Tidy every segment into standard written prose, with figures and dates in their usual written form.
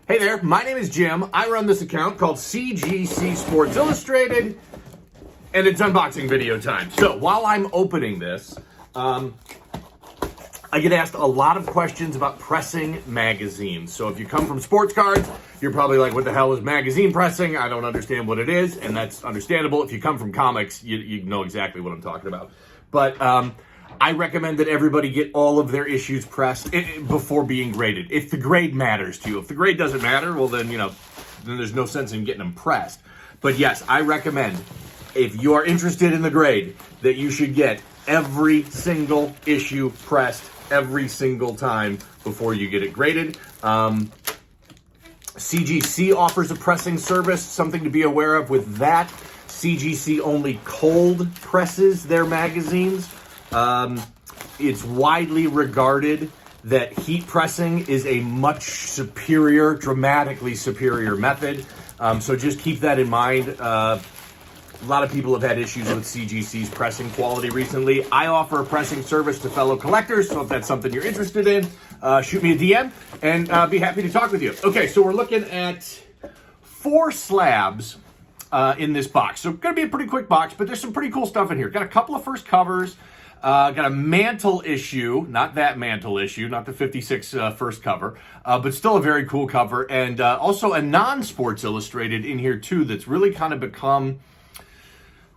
Hey there, my name is Jim. I run this account called CGC Sports Illustrated, and it's unboxing video time. So while I'm opening this, I get asked a lot of questions about pressing magazines. So if you come from sports cards, you're probably like, what the hell is magazine pressing? I don't understand what it is, and that's understandable. If you come from comics, you know exactly what I'm talking about. But I recommend that everybody get all of their issues pressed before being graded. If the grade matters to you. If the grade doesn't matter, well then, then there's no sense in getting them pressed. But yes, I recommend, if you are interested in the grade, that you should get every single issue pressed every single time before you get it graded. CGC offers a pressing service, something to be aware of with that. CGC only cold presses their magazines. It's widely regarded that heat pressing is a much superior, dramatically superior method. So just keep that in mind. A lot of people have had issues with CGC's pressing quality recently. I offer a pressing service to fellow collectors, so if that's something you're interested in, shoot me a DM and be happy to talk with you. Okay, so we're looking at 4 slabs in this box. So going to be a pretty quick box, but there's some pretty cool stuff in here. Got a couple of first covers. Got a mantle issue, not that mantle issue, not the 56 first cover, but still a very cool cover. And also a non-Sports Illustrated in here too that's really kind of become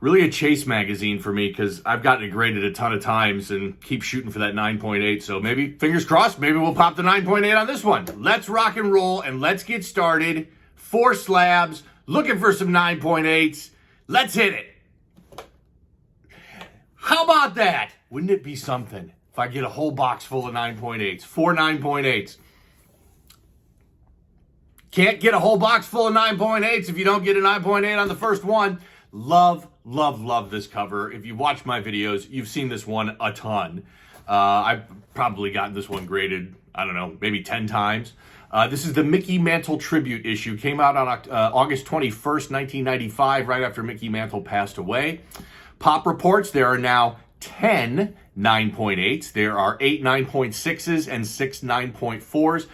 really a chase magazine for me, because I've gotten it graded a ton of times and keep shooting for that 9.8. So maybe, fingers crossed, maybe we'll pop the 9.8 on this one. Let's rock and roll and let's get started. 4 slabs, looking for some 9.8s. Let's hit it. How about that? Wouldn't it be something if I get a whole box full of 9.8s? 4 9.8s. Can't get a whole box full of 9.8s if you don't get a 9.8 on the first one. Love, love, love this cover. If you've watched my videos, you've seen this one a ton. I've probably gotten this one graded, I don't know, maybe 10 times. This is the Mickey Mantle tribute issue. Came out on August 21st, 1995, right after Mickey Mantle passed away. Pop reports, there are now 10 9.8s. There are 8 9.6s and 6 9.4s.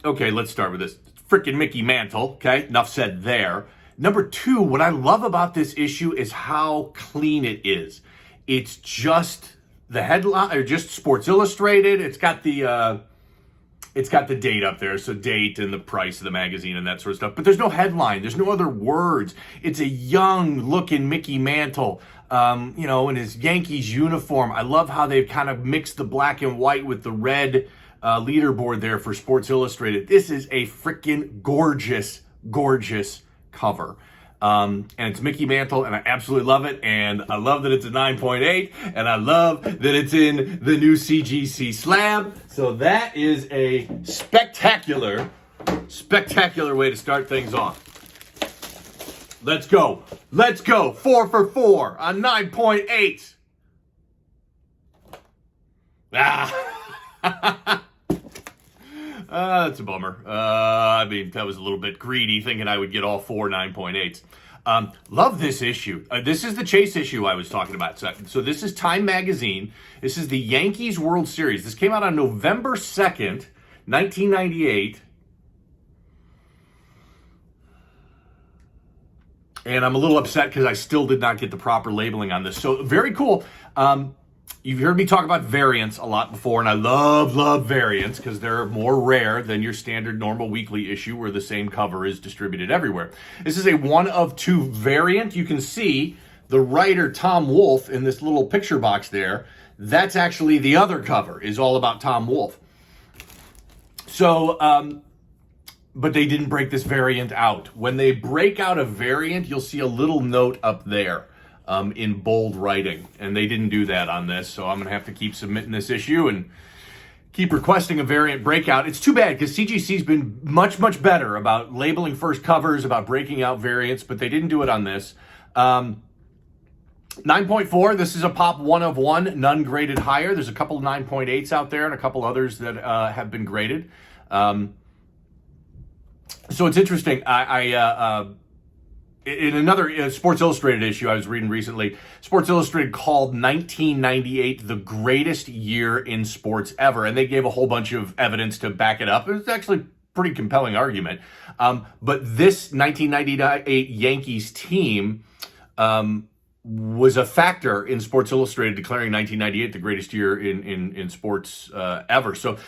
Okay, let's start with this. Freaking Mickey Mantle, okay? Enough said there. Number 2, what I love about this issue is how clean it is. It's just the headline, or just Sports Illustrated. It's got the date up there, so date and the price of the magazine and that sort of stuff. But there's no headline. There's no other words. It's a young-looking Mickey Mantle, in his Yankees uniform. I love how they've kind of mixed the black and white with the red leaderboard there for Sports Illustrated. This is a freaking gorgeous, gorgeous cover. And it's Mickey Mantle, and I absolutely love it. And I love that it's a 9.8, and I love that it's in the new CGC slab. So that is a spectacular, spectacular way to start things off. Let's go. Let's go. 4 for 4 on 9.8. That's a bummer. I mean, that was a little bit greedy, thinking I would get all 4 9.8s. Love this issue. This is the chase issue I was talking about. So this is Time Magazine. This is the Yankees World Series. This came out on November 2nd, 1998. And I'm a little upset because I still did not get the proper labeling on this. So very cool. You've heard me talk about variants a lot before, and I love, love variants because they're more rare than your standard normal weekly issue where the same cover is distributed everywhere. This is a 1 of 2 variant. You can see the writer Tom Wolfe in this little picture box there. That's actually the other cover, is all about Tom Wolfe. So, but they didn't break this variant out. When they break out a variant, you'll see a little note up there. In bold writing, and they didn't do that on this, so I'm gonna have to keep submitting this issue and keep requesting a variant breakout. It's too bad because CGC's been much, much better about labeling first covers, about breaking out variants, but they didn't do it on this. 9.4, this is a pop 1 of 1, none graded higher. There's a couple of 9.8s out there and a couple others that have been graded. So it's interesting. In another Sports Illustrated issue I was reading recently, Sports Illustrated called 1998 the greatest year in sports ever, and they gave a whole bunch of evidence to back it up. It's actually pretty compelling argument. But this 1998 Yankees team was a factor in Sports Illustrated declaring 1998 the greatest year in sports ever. So,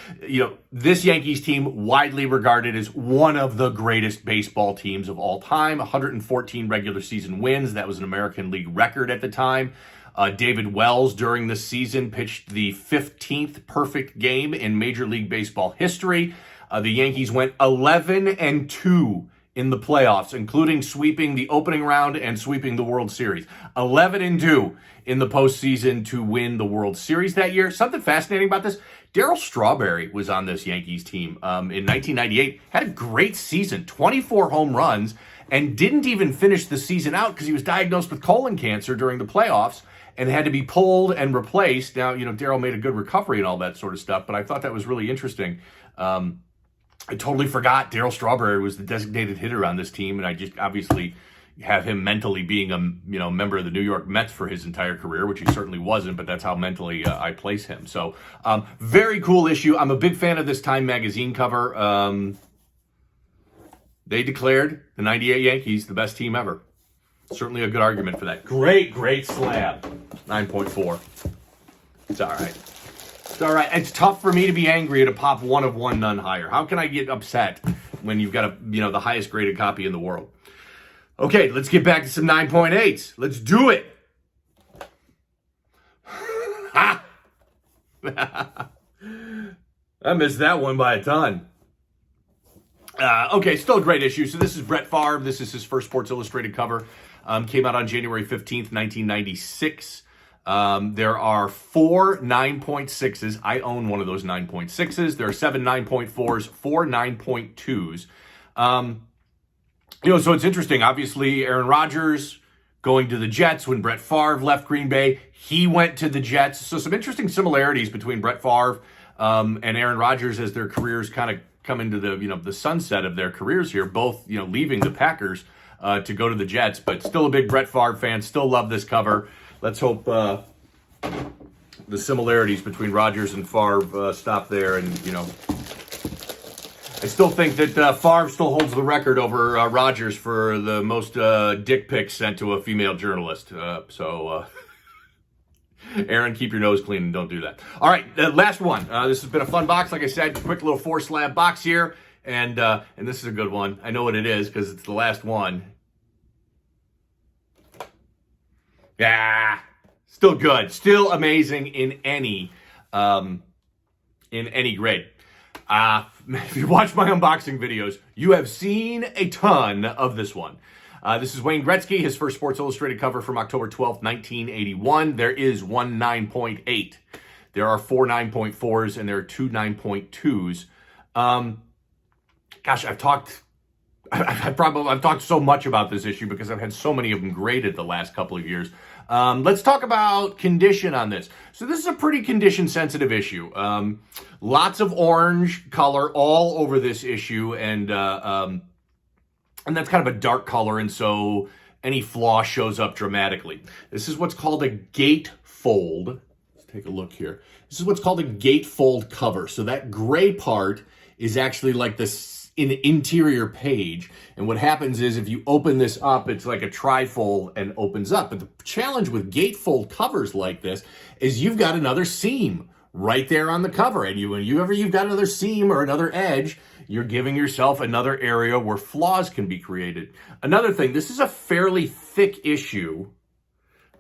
this Yankees team widely regarded as one of the greatest baseball teams of all time. 114 regular season wins. That was an American League record at the time. David Wells during the season pitched the 15th perfect game in Major League Baseball history. The Yankees went 11-2 in the playoffs, including sweeping the opening round and sweeping the World Series. 11-2 in the postseason to win the World Series that year. Something fascinating about this, Darryl Strawberry was on this Yankees team in 1998, had a great season, 24 home runs, and didn't even finish the season out because he was diagnosed with colon cancer during the playoffs and had to be pulled and replaced. Now, Darryl made a good recovery and all that sort of stuff, but I thought that was really interesting. I totally forgot Darryl Strawberry was the designated hitter on this team, and I just obviously have him mentally being a member of the New York Mets for his entire career, which he certainly wasn't, but that's how mentally I place him. So, very cool issue. I'm a big fan of this Time magazine cover. They declared the 98 Yankees the best team ever. Certainly a good argument for that. Great slab. 9.4. It's all right. It's all right. It's tough for me to be angry at a pop 1 of 1, none higher. How can I get upset when you've got the highest graded copy in the world? Okay, let's get back to some 9.8s. Let's do it. Ha! I missed that one by a ton. Okay, still a great issue. So this is Brett Favre. This is his first Sports Illustrated cover. Came out on January 15th, 1996. There are 4 9.6s. I own one of those 9.6s. There are 7 9.4s, 4 9.2s. So it's interesting. Obviously, Aaron Rodgers going to the Jets when Brett Favre left Green Bay. He went to the Jets. So some interesting similarities between Brett Favre and Aaron Rodgers as their careers kind of come into the sunset of their careers here. Both leaving the Packers to go to the Jets, but still a big Brett Favre fan. Still love this cover. Let's hope the similarities between Rodgers and Favre stop there. And, I still think that Favre still holds the record over Rodgers for the most dick pics sent to a female journalist. Aaron, keep your nose clean and don't do that. All right, last one. This has been a fun box. Like I said, quick little 4-slab box here. And this is a good one. I know what it is because it's the last one. Yeah, still good, still amazing in any grade. If you watch my unboxing videos, you have seen a ton of this one. This is Wayne Gretzky, his first Sports Illustrated cover from October 12th, 1981. There is one 9.8. There are 4 9.4s and there are 2 9.2s. Gosh, I've talked so much about this issue because I've had so many of them graded the last couple of years. Let's talk about condition on this. So this is a pretty condition-sensitive issue. Lots of orange color all over this issue, and that's kind of a dark color, and so any flaw shows up dramatically. This is what's called a gatefold. Let's take a look here. This is what's called a gatefold cover. So that gray part is actually like this in the interior page. And what happens is if you open this up, it's like a trifold and opens up. But the challenge with gatefold covers like this is you've got another seam right there on the cover. And whenever you've got another seam or another edge, you're giving yourself another area where flaws can be created. Another thing, this is a fairly thick issue.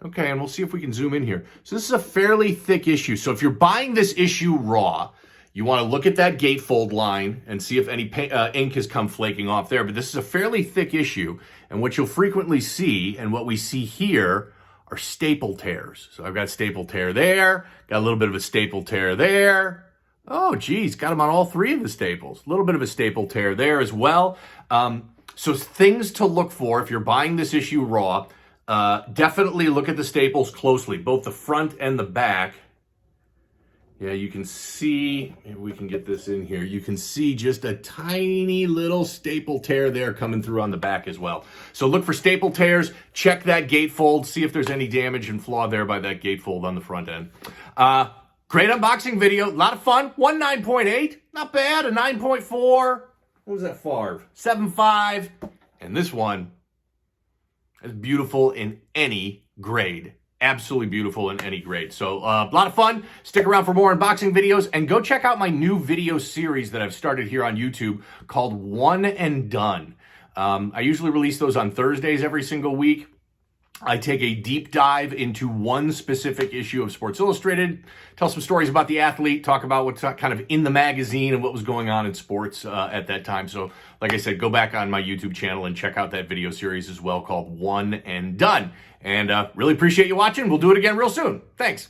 Okay, and we'll see if we can zoom in here. So this is a fairly thick issue. So if you're buying this issue raw, you want to look at that gatefold line and see if any ink has come flaking off there. But this is a fairly thick issue. And what you'll frequently see, and what we see here, are staple tears. So I've got staple tear there, got a little bit of a staple tear there. Oh, geez, got them on all 3 of the staples. A little bit of a staple tear there as well. So things to look for if you're buying this issue raw. Definitely look at the staples closely, both the front and the back. Yeah, you can see, maybe we can get this in here. You can see just a tiny little staple tear there coming through on the back as well. So look for staple tears, check that gatefold, see if there's any damage and flaw there by that gatefold on the front end. Great unboxing video, a lot of fun. One 9.8, not bad. A 9.4, What was that, Favre? 7.5. And this one is beautiful in any grade. Absolutely beautiful in any grade. So a lot of fun. Stick around for more unboxing videos and go check out my new video series that I've started here on YouTube called One and Done. I usually release those on Thursdays every single week. I take a deep dive into one specific issue of Sports Illustrated, tell some stories about the athlete, talk about what's kind of in the magazine and what was going on in sports at that time. So, like I said, go back on my YouTube channel and check out that video series as well called One and Done. And really appreciate you watching. We'll do it again real soon. Thanks.